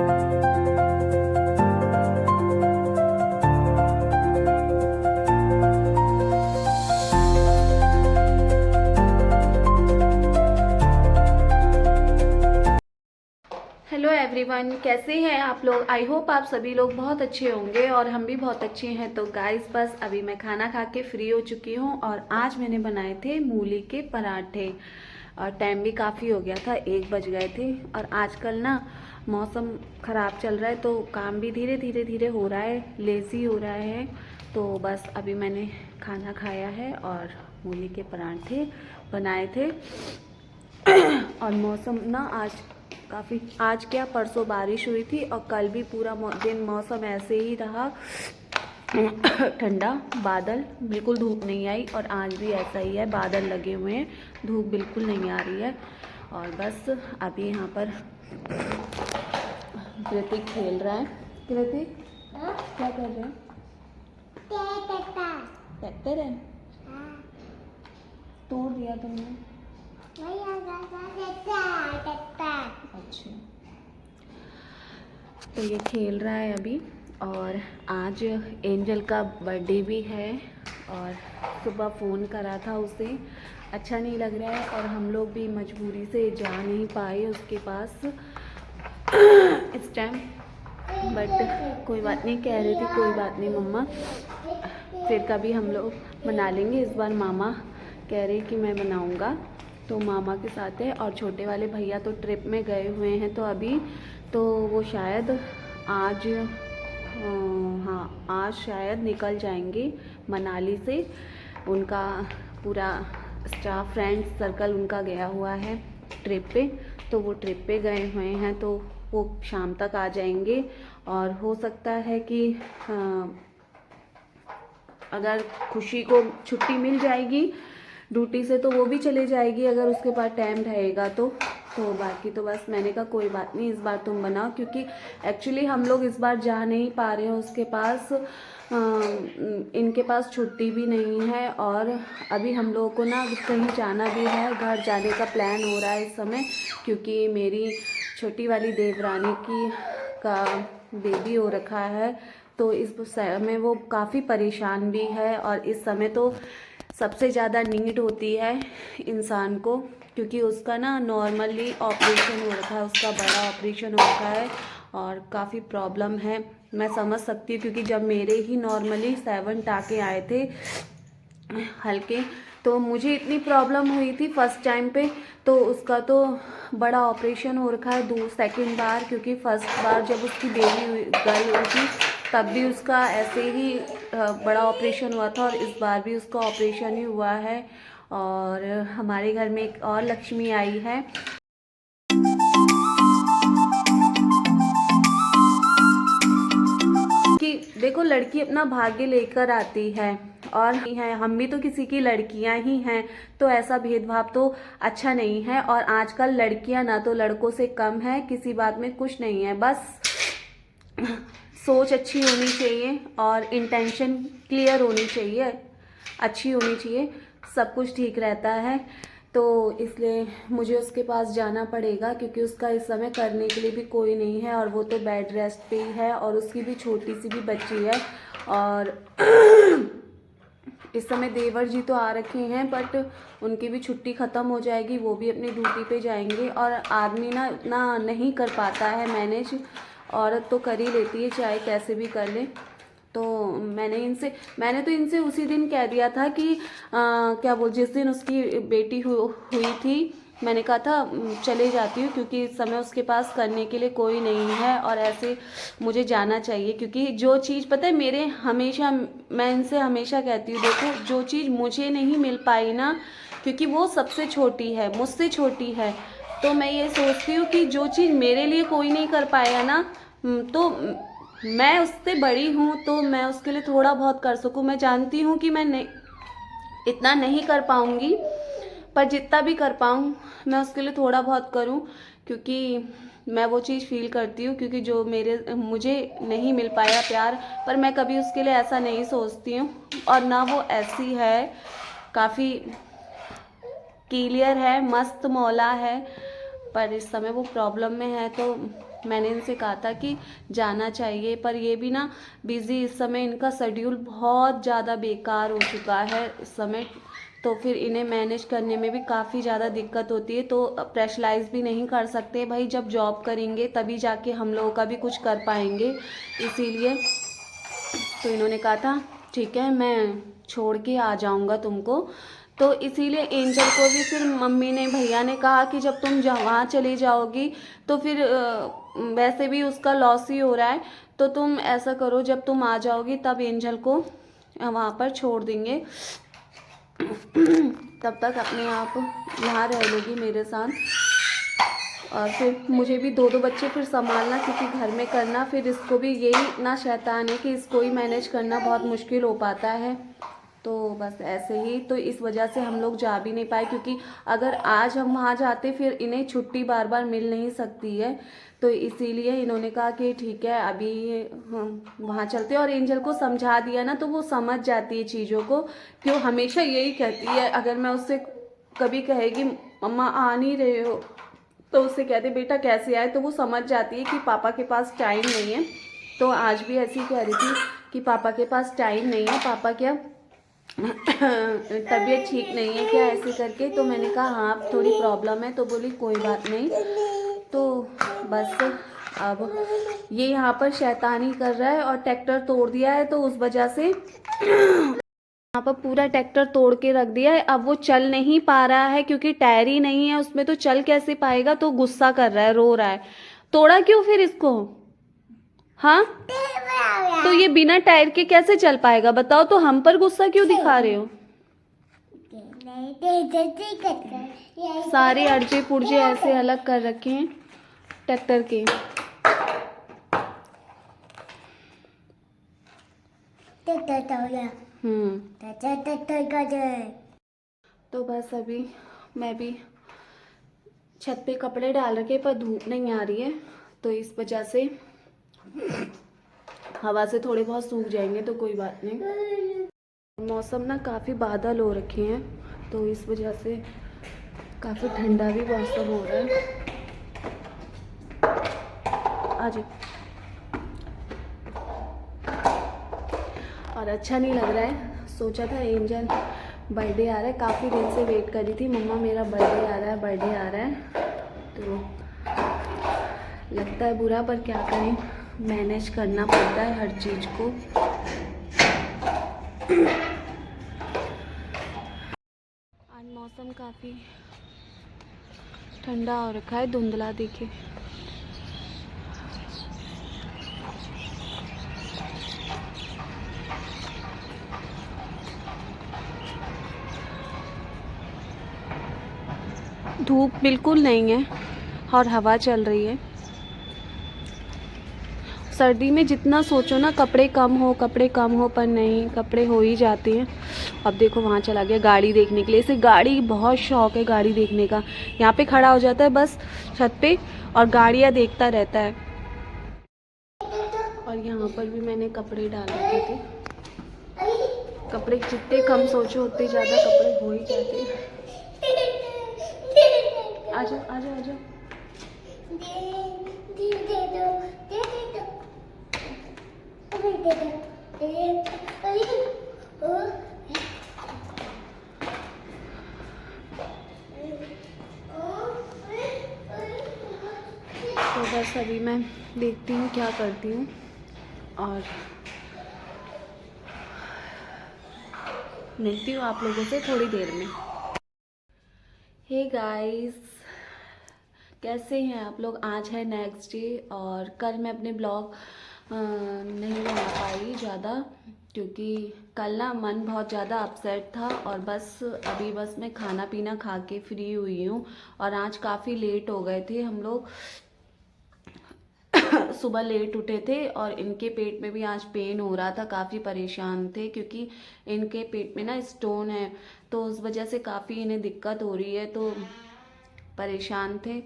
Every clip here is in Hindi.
हेलो एवरीवन, कैसे हैं आप लोग। आई होप आप सभी लोग बहुत अच्छे होंगे और हम भी बहुत अच्छे हैं। तो गाइस, बस अभी मैं खाना खा के फ्री हो चुकी हूँ और आज मैंने बनाए थे मूली के पराठे। और टाइम भी काफ़ी हो गया था, 1 बज गए थे। और आजकल ना मौसम ख़राब चल रहा है तो काम भी धीरे धीरे हो रहा है, लेज़ी हो रहा है। तो बस अभी मैंने खाना खाया है और मूली के पराठे बनाए थे। और मौसम ना आज क्या परसों बारिश हुई थी और कल भी पूरा दिन मौसम ऐसे ही रहा, ठंडा। बादल, बिल्कुल धूप नहीं आई। और आज भी ऐसा ही है, बादल लगे हुए हैं, धूप बिल्कुल नहीं आ रही है। और बस अभी यहाँ पर कृतिक खेल रहा है। कृतिक क्या कर रहे हैं? ट्रैक्टर है, तोड़ दिया तुमने? अच्छा, तो ये खेल रहा है अभी। और आज एंजल का बर्थडे भी है और सुबह फ़ोन करा था उसे, अच्छा नहीं लग रहा है और हम लोग भी मजबूरी से जा नहीं पाए उसके पास इस टाइम। बट कोई बात नहीं, कह रही थी कोई बात नहीं मम्मा, फिर कभी हम लोग मना लेंगे। इस बार मामा कह रहे कि मैं बनाऊंगा, तो मामा के साथ है। और छोटे वाले भैया तो ट्रिप में गए हुए हैं, तो अभी तो वो शायद आज, हाँ आज शायद निकल जाएंगे मनाली से। उनका पूरा स्टाफ फ्रेंड सर्कल उनका गया हुआ है ट्रिप पे, तो वो ट्रिप पे गए हुए हैं, तो वो शाम तक आ जाएंगे। और हो सकता है कि अगर खुशी को छुट्टी मिल जाएगी ड्यूटी से तो वो भी चले जाएगी, अगर उसके पास टाइम रहेगा तो बाकी तो बस मैंने कहा कोई बात नहीं, इस बार तुम बनाओ, क्योंकि एक्चुअली हम लोग इस बार जा नहीं पा रहे हैं उसके पास। इनके पास छुट्टी भी नहीं है और अभी हम लोगों को ना कहीं जाना भी है, घर जाने का प्लान हो रहा है इस समय, क्योंकि मेरी छोटी वाली देवरानी का बेबी हो रखा है। तो इस समय वो काफ़ी परेशान भी है और इस समय तो सबसे ज़्यादा नीड होती है इंसान को, क्योंकि उसका ना नॉर्मली ऑपरेशन हो रखा है, उसका बड़ा ऑपरेशन हो रखा है और काफ़ी प्रॉब्लम है। मैं समझ सकती हूँ, क्योंकि जब मेरे ही नॉर्मली 7 टाँके आए थे हल्के, तो मुझे इतनी प्रॉब्लम हुई थी फर्स्ट टाइम पे, तो उसका तो बड़ा ऑपरेशन हो रखा है सेकंड बार, क्योंकि फर्स्ट बार जब उसकी बेबी गर्ल हुई थी तब भी उसका ऐसे ही बड़ा ऑपरेशन हुआ था और इस बार भी उसका ऑपरेशन ही हुआ है। और हमारे घर में एक और लक्ष्मी आई है। कि देखो, लड़की अपना भाग्य लेकर आती है और हम भी तो किसी की लड़कियां ही हैं, तो ऐसा भेदभाव तो अच्छा नहीं है। और आजकल लड़कियां ना तो लड़कों से कम है, किसी बात में कुछ नहीं है, बस सोच अच्छी होनी चाहिए और इंटेंशन क्लियर होनी चाहिए, अच्छी होनी चाहिए, सब कुछ ठीक रहता है। तो इसलिए मुझे उसके पास जाना पड़ेगा, क्योंकि उसका इस समय करने के लिए भी कोई नहीं है और वो तो बेड रेस्ट पे ही है और उसकी भी छोटी सी भी बच्ची है। और इस समय देवर जी तो आ रखे हैं, बट उनकी भी छुट्टी ख़त्म हो जाएगी, वो भी अपनी ड्यूटी पे जाएंगे। और आदमी ना नहीं कर पाता है मैनेज, औरत तो कर ही लेती है चाहे कैसे भी कर ले। तो मैंने तो इनसे उसी दिन कह दिया था कि क्या बोल, जिस दिन उसकी बेटी हुई थी, मैंने कहा था चले जाती हूँ, क्योंकि इस समय उसके पास करने के लिए कोई नहीं है और ऐसे मुझे जाना चाहिए। क्योंकि जो चीज़ पता है मैं इनसे हमेशा कहती हूँ, देखो जो चीज़ मुझे नहीं मिल पाई ना, क्योंकि वो सबसे छोटी है, मुझसे छोटी है, तो मैं ये सोचती हूँ कि जो चीज़ मेरे लिए कोई नहीं कर पाया ना, तो मैं उससे बड़ी हूँ तो मैं उसके लिए थोड़ा बहुत कर सकूँ। मैं जानती हूँ कि मैं इतना नहीं कर पाऊँगी, पर जितना भी कर पाऊँ मैं उसके लिए थोड़ा बहुत करूँ, क्योंकि मैं वो चीज़ फील करती हूँ, क्योंकि जो मुझे नहीं मिल पाया प्यार, पर मैं कभी उसके लिए ऐसा नहीं सोचती हूँ। और ना वो ऐसी है, काफ़ी क्लियर है, मस्त मौला है, पर इस समय वो प्रॉब्लम में है, तो मैंने इनसे कहा था कि जाना चाहिए, पर ये भी ना बिज़ी, इस समय इनका शेड्यूल बहुत ज़्यादा बेकार हो चुका है इस समय, तो फिर इन्हें मैनेज करने में भी काफ़ी ज़्यादा दिक्कत होती है। तो प्रेशराइज भी नहीं कर सकते भाई, जब जॉब करेंगे तभी जाके हम लोगों का भी कुछ कर पाएंगे, इसीलिए तो इन्होंने कहा था ठीक है मैं छोड़ के आ जाऊंगा तुमको। तो इसीलिए एंजल को भी फिर मम्मी ने, भैया ने कहा कि जब तुम वहाँ चली जाओगी तो फिर वैसे भी उसका लॉस ही हो रहा है, तो तुम ऐसा करो जब तुम आ जाओगी तब एंजल को वहाँ पर छोड़ देंगे, तब तक अपने आप यहाँ रह लेगी मेरे साथ। और फिर मुझे भी दो बच्चे फिर संभालना, क्योंकि घर में करना, फिर इसको भी यही इतना शैतान है कि इसको ही मैनेज करना बहुत मुश्किल हो पाता है। तो बस ऐसे ही, तो इस वजह से हम लोग जा भी नहीं पाए, क्योंकि अगर आज हम वहाँ जाते फिर इन्हें छुट्टी बार बार मिल नहीं सकती है, तो इसीलिए इन्होंने कहा कि ठीक है अभी हम वहाँ चलते हैं। और एंजल को समझा दिया ना तो वो समझ जाती है चीज़ों को, क्यों हमेशा यही कहती है, अगर मैं उससे कभी कहेगी मम्मा आ नहीं रहे हो तो उससे कहते बेटा कैसे आए, तो वो समझ जाती है कि पापा के पास टाइम नहीं है। तो आज भी ऐसी कह रही थी कि पापा के पास टाइम नहीं है, पापा क्या तबीयत ठीक नहीं है क्या, ऐसे करके। तो मैंने कहा हाँ थोड़ी प्रॉब्लम है, तो बोली कोई बात नहीं। तो बस अब ये यहाँ पर शैतानी कर रहा है और ट्रैक्टर तोड़ दिया है, तो उस वजह से यहाँ पर पूरा ट्रैक्टर तोड़ के रख दिया है। अब वो चल नहीं पा रहा है क्योंकि टायर ही नहीं है उसमें, तो चल कैसे पाएगा, तो गुस्सा कर रहा है, रो रहा है। तोड़ा क्यों फिर इसको, हाँ तो ये बिना टायर के कैसे चल पाएगा बताओ, तो हम पर गुस्सा क्यों दिखा रहे हो। सारे अर्जे पुर्जे ऐसे अलग कर रखे हैं ट्रैक्टर के। तो बस अभी मैं भी छत पे कपड़े डाल रखे, पर धूप नहीं आ रही है, तो इस वजह से हवा से थोड़े बहुत सूख जाएंगे तो कोई बात नहीं। मौसम ना काफ़ी बादल हो रखे हैं, तो इस वजह से काफ़ी ठंडा भी मौसम हो रहा है। आज और अच्छा नहीं लग रहा है। सोचा था एंजल बर्थडे आ रहा है, काफ़ी दिन से वेट कर रही थी मम्मा मेरा बर्थडे आ रहा है, बर्थडे आ रहा है, तो लगता है बुरा, पर क्या करें, मैनेज करना पड़ता है हर चीज़ को। आज मौसम काफ़ी ठंडा हो रखा है, धुंधला दिखे। धूप बिल्कुल नहीं है और हवा चल रही है। सर्दी में जितना सोचो ना कपड़े कम हो, पर नहीं, कपड़े हो ही जाते हैं। अब देखो वहाँ चला गया गाड़ी देखने के लिए, इसे गाड़ी बहुत शौक है, गाड़ी देखने का। यहाँ पे खड़ा हो जाता है बस छत पे और गाड़ियाँ देखता रहता है। और यहाँ पर भी मैंने कपड़े डाल रखे थे, कपड़े जितने कम सोचो उतने ज़्यादा कपड़े हो ही जाते हैं। आजा आजा आजा, तो बस अभी मैं देखती हूँ क्या करती हूँ और मिलती हूँ आप लोगों से थोड़ी देर में। हे गाइस, कैसे हैं आप लोग। आज है नेक्स्ट डे और कल मैं अपने ब्लॉग नहीं बना पाई ज़्यादा, क्योंकि कल ना मन बहुत ज़्यादा अपसेट था, और बस अभी बस मैं खाना पीना खा के फ्री हुई हूँ। और आज काफ़ी लेट हो गए थे हम लोग, सुबह लेट उठे थे, और इनके पेट में भी आज पेन हो रहा था, काफ़ी परेशान थे, क्योंकि इनके पेट में ना स्टोन है, तो उस वजह से काफ़ी इन्हें दिक्कत हो रही है, तो परेशान थे।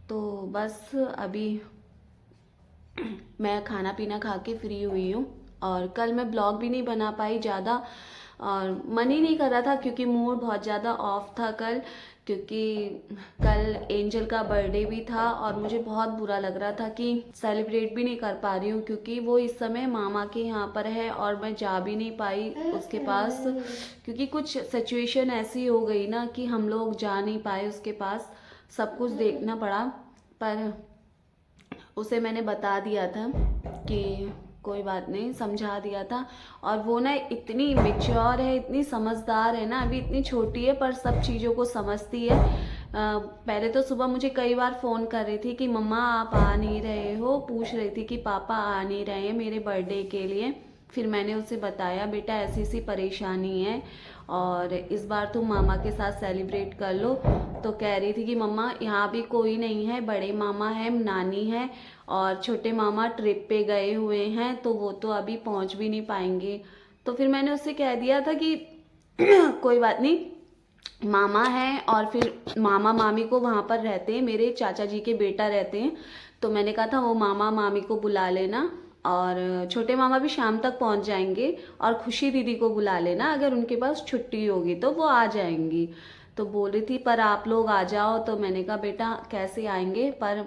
तो बस अभी मैं खाना पीना खा के फ्री हुई हूँ, और कल मैं ब्लॉग भी नहीं बना पाई ज़्यादा, और मन ही नहीं कर रहा था क्योंकि मूड बहुत ज़्यादा ऑफ था कल, क्योंकि कल एंजल का बर्थडे भी था और मुझे बहुत बुरा लग रहा था कि सेलिब्रेट भी नहीं कर पा रही हूँ, क्योंकि वो इस समय मामा के यहाँ पर है और मैं जा भी नहीं पाई उसके पास, क्योंकि कुछ सिचुएशन ऐसी हो गई ना कि हम लोग जा नहीं पाए उसके पास, सब कुछ देखना पड़ा। पर उसे मैंने बता दिया था कि कोई बात नहीं, समझा दिया था। और वो ना इतनी मैच्योर है, इतनी समझदार है ना, अभी इतनी छोटी है पर सब चीज़ों को समझती है। पहले तो सुबह मुझे कई बार फ़ोन कर रही थी कि मम्मा आप आ नहीं रहे हो, पूछ रही थी कि पापा आ नहीं रहे हैं मेरे बर्थडे के लिए। फिर मैंने उसे बताया बेटा ऐसी ऐसी परेशानी है और इस बार तुम मामा के साथ सेलिब्रेट कर लो। तो कह रही थी कि मम्मा यहाँ भी कोई नहीं है, बड़े मामा है, नानी है और छोटे मामा ट्रिप पे गए हुए हैं, तो वो तो अभी पहुँच भी नहीं पाएंगे। तो फिर मैंने उससे कह दिया था कि कोई बात नहीं, मामा है और फिर मामा मामी को वहाँ पर रहते हैं, मेरे चाचा जी के बेटा रहते हैं, तो मैंने कहा था वो मामा मामी को बुला लेना और छोटे मामा भी शाम तक पहुँच जाएंगे और खुशी दीदी को बुला लेना, अगर उनके पास छुट्टी होगी तो वो आ जाएंगी। तो बोल रही थी पर आप लोग आ जाओ, तो मैंने कहा बेटा कैसे आएंगे, पर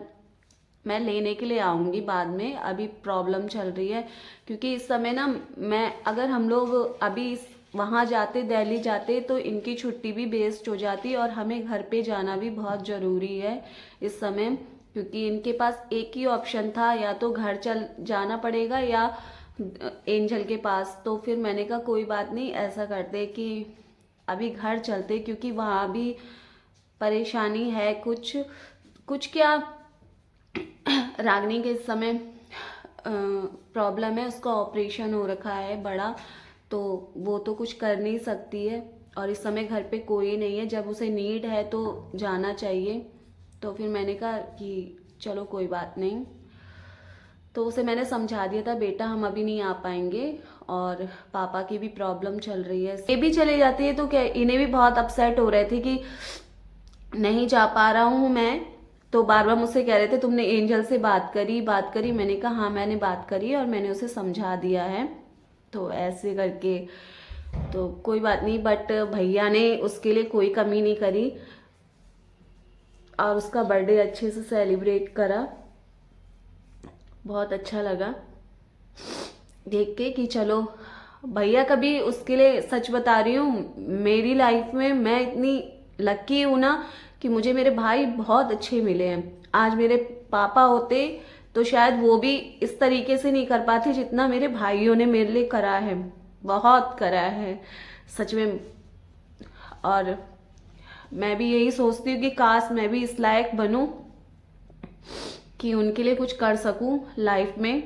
मैं लेने के लिए आऊँगी बाद में, अभी प्रॉब्लम चल रही है, क्योंकि इस समय ना मैं अगर हम लोग अभी वहाँ जाते, दिल्ली जाते, तो इनकी छुट्टी भी वेस्ट हो जाती और हमें घर पे जाना भी बहुत ज़रूरी है इस समय, क्योंकि इनके पास एक ही ऑप्शन था, या तो घर चल जाना पड़ेगा या एंजल के पास। तो फिर मैंने कहा कोई बात नहीं, ऐसा करते कि अभी घर चलते, क्योंकि वहाँ भी परेशानी है कुछ कुछ क्या, रागनी के इस समय प्रॉब्लम है, उसका ऑपरेशन हो रखा है बड़ा, तो वो तो कुछ कर नहीं सकती है और इस समय घर पे कोई नहीं है, जब उसे नीड है तो जाना चाहिए। तो फिर मैंने कहा कि चलो कोई बात नहीं, तो उसे मैंने समझा दिया था बेटा हम अभी नहीं आ पाएंगे और पापा की भी प्रॉब्लम चल रही है, ये भी चले जाती है तो क्या, इन्हें भी बहुत अपसेट हो रहे थे कि नहीं जा पा रहा हूँ मैं, तो बार बार मुझसे कह रहे थे तुमने एंजल से बात करी। मैंने कहा हाँ मैंने बात करी और मैंने उसे समझा दिया है, तो ऐसे करके तो कोई बात नहीं, बट भैया ने उसके लिए कोई कमी नहीं करी और उसका बर्थडे अच्छे से सेलिब्रेट करा। बहुत अच्छा लगा देख के कि चलो भैया, कभी उसके लिए सच बता रही हूँ, मेरी लाइफ में मैं इतनी लकी हूँ ना कि मुझे मेरे भाई बहुत अच्छे मिले हैं। आज मेरे पापा होते तो शायद वो भी इस तरीके से नहीं कर पाते जितना मेरे भाइयों ने मेरे लिए करा है, बहुत करा है सच में। और मैं भी यही सोचती हूँ कि काश मैं भी इस लायक बनूं कि उनके लिए कुछ कर सकूं लाइफ में,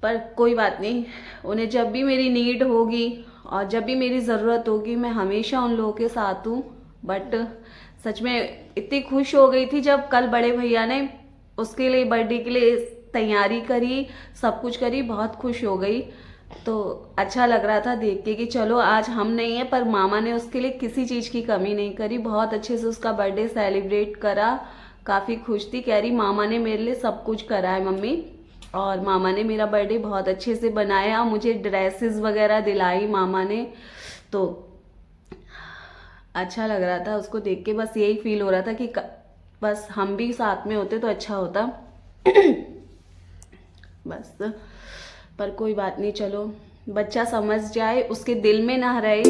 पर कोई बात नहीं, उन्हें जब भी मेरी नीड होगी और जब भी मेरी ज़रूरत होगी मैं हमेशा उन लोगों के साथ हूँ। बट सच में इतनी खुश हो गई थी जब कल बड़े भैया ने उसके लिए बर्थडे के लिए तैयारी करी, सब कुछ करी, बहुत खुश हो गई। तो अच्छा लग रहा था देख के कि चलो आज हम नहीं है पर मामा ने उसके लिए किसी चीज़ की कमी नहीं करी, बहुत अच्छे से उसका बर्थडे सेलिब्रेट करा, काफ़ी खुश थी, कह रही मामा ने मेरे लिए सब कुछ करा है मम्मी, और मामा ने मेरा बर्थडे बहुत अच्छे से बनाया, मुझे ड्रेसेस वगैरह दिलाई मामा ने, तो अच्छा लग रहा था उसको देख के। बस यही फील हो रहा था कि बस हम भी साथ में होते तो अच्छा होता। बस पर कोई बात नहीं, चलो बच्चा समझ जाए, उसके दिल में ना रहे।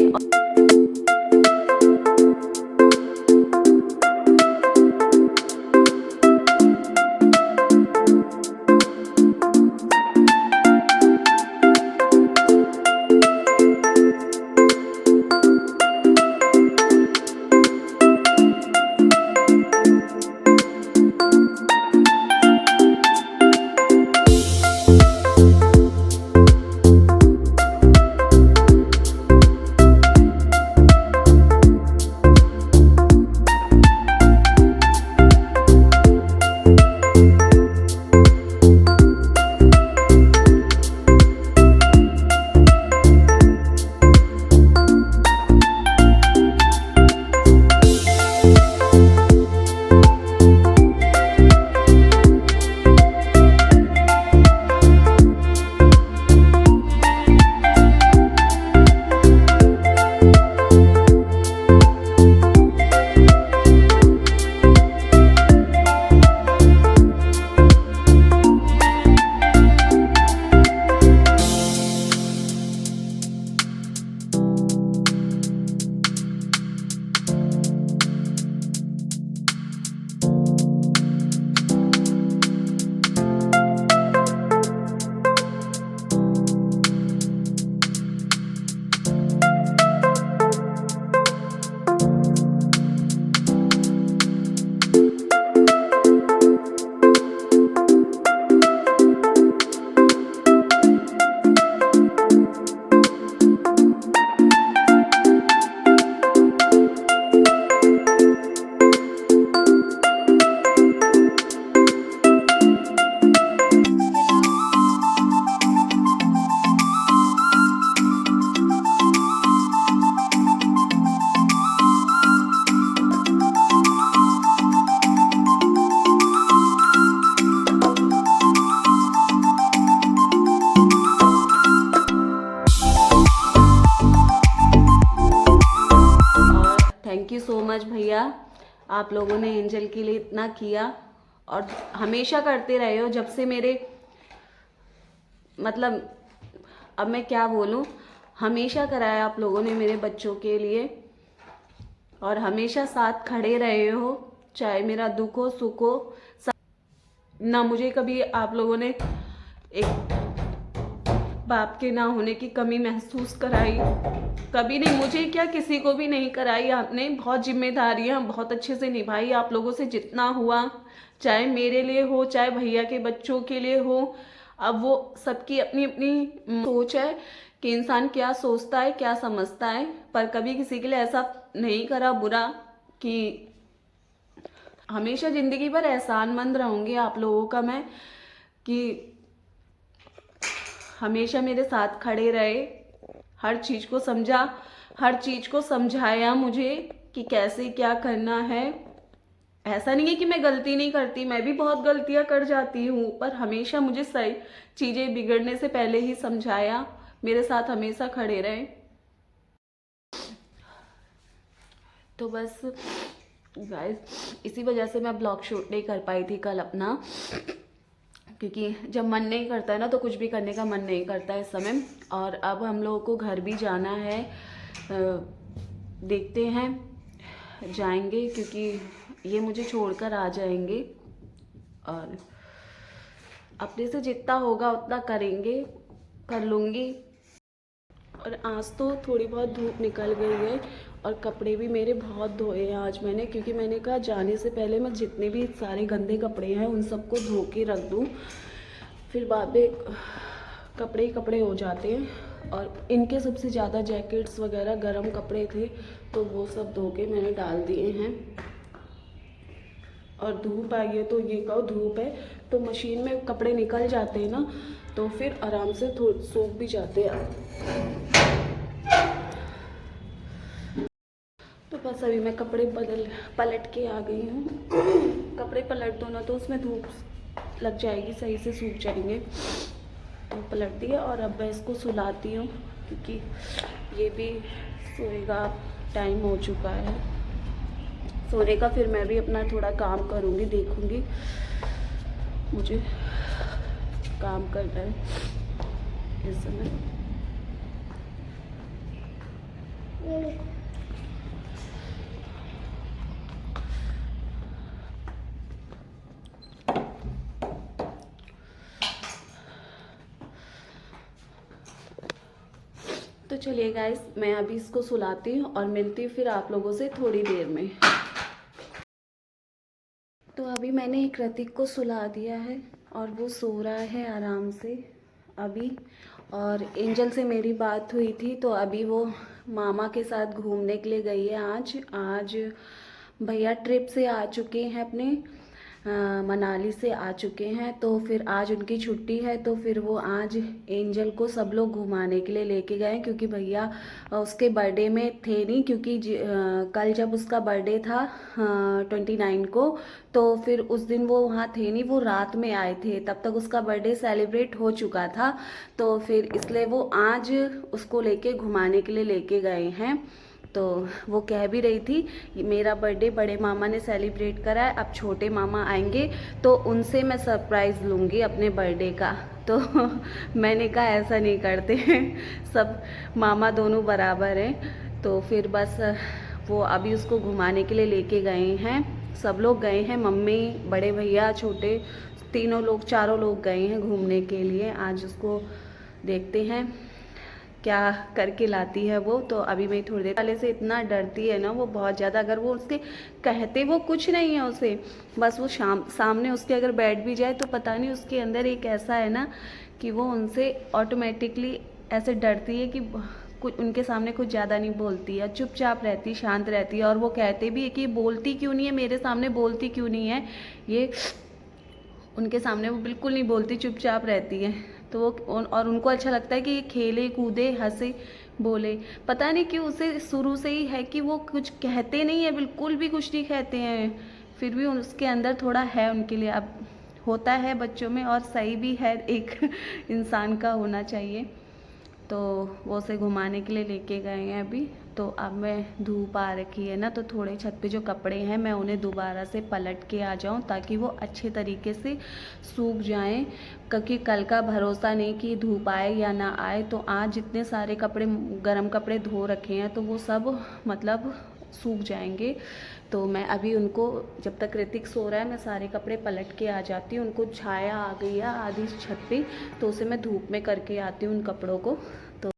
आप लोगों ने एंजल के लिए इतना किया और हमेशा करते रहे हो। जब से मेरे मतलब अब मैं क्या बोलूं, हमेशा कराया आप लोगों ने मेरे बच्चों के लिए और हमेशा साथ खड़े रहे हो, चाहे मेरा दुख हो सुख हो। ना मुझे कभी आप लोगों ने एक बाप के ना होने की कमी महसूस कराई, कभी नहीं। मुझे क्या, किसी को भी नहीं कराई आपने। बहुत जिम्मेदारियां बहुत अच्छे से निभाई आप लोगों से जितना हुआ, चाहे मेरे लिए हो चाहे भैया के बच्चों के लिए हो। अब वो सबकी अपनी अपनी सोच है कि इंसान क्या सोचता है क्या समझता है, पर कभी किसी के लिए ऐसा नहीं करा बुरा। कि हमेशा जिंदगी भर एहसानमंद रहूंगी आप लोगों का मैं, कि हमेशा मेरे साथ खड़े रहे, हर चीज को समझा, हर चीज को समझाया मुझे कि कैसे क्या करना है। ऐसा नहीं है कि मैं गलती नहीं करती, मैं भी बहुत गलतियां कर जाती हूँ, पर हमेशा मुझे सही चीजें बिगड़ने से पहले ही समझाया, मेरे साथ हमेशा खड़े रहे। तो बस गाइस इसी वजह से मैं ब्लॉग शूट नहीं कर पाई थी कल अपना, क्योंकि जब मन नहीं करता है ना तो कुछ भी करने का मन नहीं करता है इस समय। और अब हम लोगों को घर भी जाना है, देखते हैं जाएंगे, क्योंकि ये मुझे छोड़कर आ जाएंगे और अपने से जितना होगा उतना करेंगे, कर लूँगी। और आज तो थोड़ी बहुत धूप निकल गई है और कपड़े भी मेरे बहुत धोए हैं आज मैंने, क्योंकि मैंने कहा जाने से पहले मैं जितने भी सारे गंदे कपड़े हैं उन सबको धो के रख दूँ, फिर बाद में कपड़े ही कपड़े हो जाते हैं। और इनके सबसे ज़्यादा जैकेट्स वगैरह गर्म कपड़े थे तो वो सब धो के मैंने डाल दिए हैं। और धूप आई है तो ये कहो धूप है तो मशीन में कपड़े निकल जाते हैं ना, तो फिर आराम से सूख भी जाते हैं। तो बस अभी मैं कपड़े पलट के आ गई हूँ। कपड़े पलट दो ना तो उसमें धूप लग जाएगी, सही से सूख जाएंगे। तो पलट दिया और अब मैं इसको सुलाती हूँ, क्योंकि ये भी सोएगा, टाइम हो चुका है सोने का। फिर मैं भी अपना थोड़ा काम करूँगी, देखूँगी, मुझे काम करना है इस समय। तो चलिए गाइस, मैं अभी इसको सुलाती हूँ और मिलती हूँ फिर आप लोगों से थोड़ी देर में। तो अभी मैंने एक ऋतिक को सुला दिया है और वो सो रहा है आराम से अभी। और एंजल से मेरी बात हुई थी तो अभी वो मामा के साथ घूमने के लिए गई है। आज भैया ट्रिप से आ चुके हैं, अपने मनाली से आ चुके हैं, तो फिर आज उनकी छुट्टी है। तो फिर वो आज एंजल को सब लोग घुमाने के लिए लेके गए, क्योंकि भैया उसके बर्थडे में थे नहीं, क्योंकि कल जब उसका बर्थडे था 29 को, तो फिर उस दिन वो वहाँ थे नहीं, वो रात में आए थे, तब तक उसका बर्थडे सेलिब्रेट हो चुका था। तो फिर इसलिए वो आज उसको लेके घुमाने के लिए लेके गए हैं। तो वो कह भी रही थी मेरा बर्थडे बड़े मामा ने सेलिब्रेट करा है, अब छोटे मामा आएंगे तो उनसे मैं सरप्राइज़ लूँगी अपने बर्थडे का। तो मैंने कहा ऐसा नहीं करते हैं, सब मामा दोनों बराबर हैं। तो फिर बस वो अभी उसको घुमाने के लिए लेके गए हैं, सब लोग गए हैं, मम्मी, बड़े भैया, छोटे, चारों लोग गए हैं घूमने के लिए। आज उसको देखते हैं क्या करके लाती है वो। तो अभी मैं थोड़ी देर वाले से इतना डरती है ना वो बहुत ज़्यादा, अगर वो उसके कहते वो कुछ नहीं है उसे, बस वो सामने उसके अगर बैठ भी जाए तो पता नहीं उसके अंदर एक ऐसा है ना कि वो उनसे ऑटोमेटिकली ऐसे डरती है कि कुछ उनके सामने कुछ ज़्यादा नहीं बोलती है, चुपचाप रहती, शांत रहती है। और वो कहते भी है कि बोलती क्यों नहीं है मेरे सामने, बोलती क्यों नहीं है ये, उनके सामने वो बिल्कुल नहीं बोलती, चुपचाप रहती है। तो वो और उनको अच्छा लगता है कि ये खेले कूदे हंसे बोले, पता नहीं क्यों उसे शुरू से ही है कि वो कुछ कहते नहीं है, बिल्कुल भी कुछ नहीं कहते हैं, फिर भी उसके अंदर थोड़ा है उनके लिए। अब होता है बच्चों में और सही भी है, एक इंसान का होना चाहिए। तो वो उसे घुमाने के लिए लेके गए हैं अभी, तो अब मैं धूप आ रखी है ना, तो थोड़े छत पे जो कपड़े हैं मैं उन्हें दोबारा से पलट के आ जाऊं ताकि वो अच्छे तरीके से सूख जाएं, क्योंकि कल का भरोसा नहीं कि धूप आए या ना आए। तो आज जितने सारे कपड़े गर्म कपड़े धो रखे हैं तो वो सब मतलब सूख जाएंगे। तो मैं अभी उनको, जब तक ऋतिक सो रहा है, मैं सारे कपड़े पलट के आ जाती हूँ। उनको छाया आ गई है आधी छत पे, तो उसे मैं धूप में करके आती हूँ उन कपड़ों को। तो